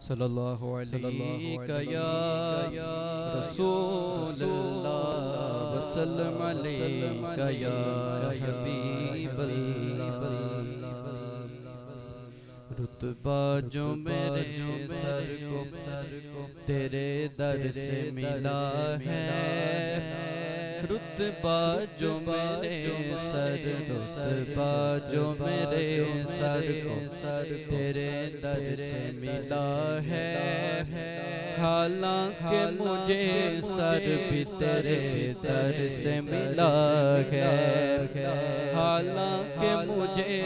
सल्लल्लाहु अलैहि या रसूलल्लाह वसल्लम अलैका या हबीबल्लाह। रुतबा जो मेरे सर को तेरे दर से मिला है, रुतबा जो मेरे सर, रुतबा जो मेरे सर को तेरे दर से मिला है। हालांकि मुझे सर भी तेरे दर से मिला है, हालांकि मुझे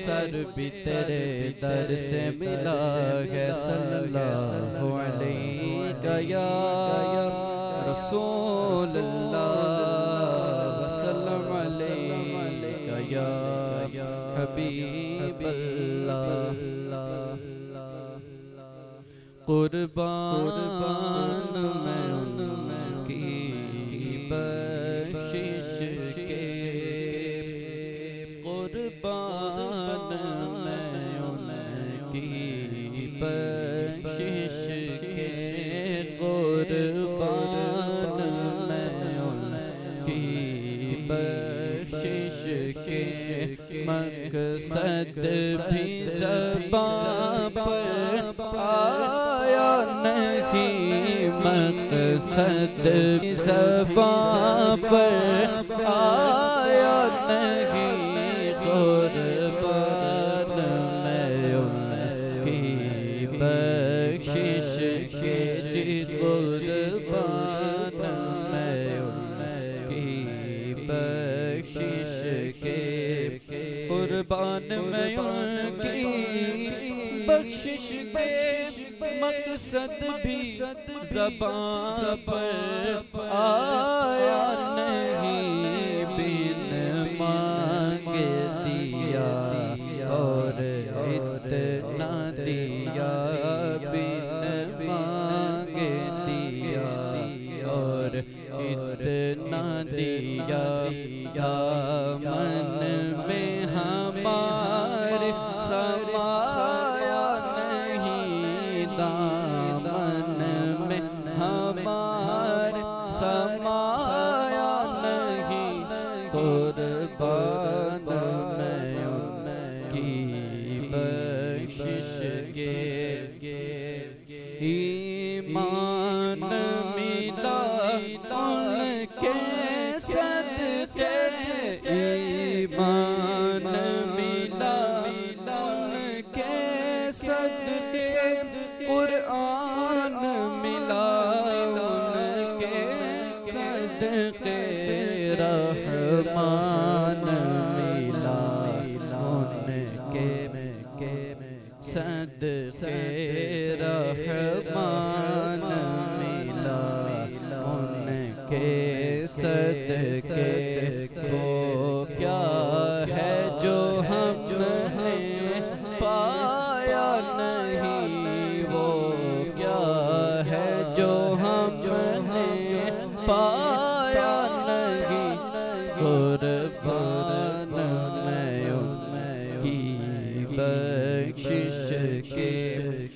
सर भी तेरे दर से मिला है। सल्लल्लाहु अलैहि या रसूलल्लाह वसल्लम अलैका या हबीबल्लाह। कुर्बान मैं उनकी बख्शिश के, कुर्बान मैं उनकी बख्शिश के, कुर्बान मैं उनकी बख्शिश के। मकसद भी ज़बां पर आया नहीं, मकसद भी ज़बां पर आया नहीं। कुर्बान मैं उनकी बख्शिश के, जी कुर्बान मैं उनकी बख्शिश के। कुर्बान मैं उनकी बख्शिश के, मकसद भी ज़बां पर आया नहीं। बिन मांगे दिया और इतना दिया, बिन मांगे दिया और इतना दिया। दामन में हमारे समाया नहीं, दामन में हमारे समाया नहीं। कुर्बान मैं उनकी बख्शिश के। ईमान मिला उनके सदके, ईमान मिला उनके सदके। कुरआन मिला उनके सदके, रहमान मिला उनके सदके, रहमान मिला उनके सदके। वो क्या है जो हमने पाया नहीं, वो क्या है जो हमने पाया नहीं। कुर्बान मैं उनकी बख्शिश के।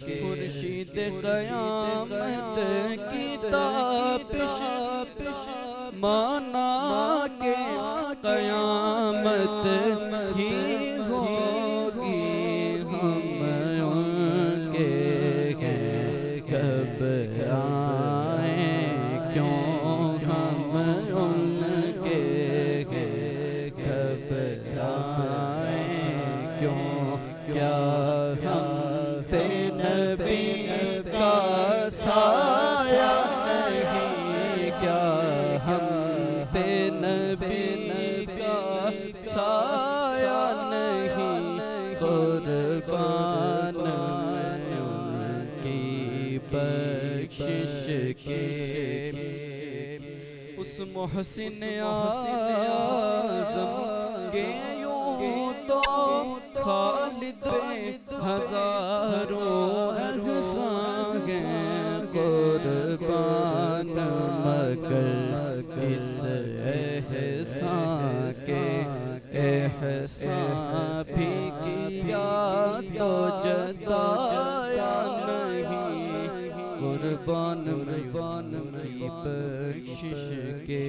खुर्शीद क़यामत की ताबिश माना के क़यामत ही होगी। हम उनके कब आए क्यों, हम उनके कब आए क्यों। क्या हम पे नबी का साया नहीं, क्या हम पे नबी का साया नहीं। कुर्बान मैं उनकी बख्शिश के। उस मोहसिन आज़म के यूं तो खालिद पे हजारों एहसान हैं। कुर्बान मगर इस एहसान के, एहसान भी किया तो जताया नहीं। कुर्बान की बख्शिश के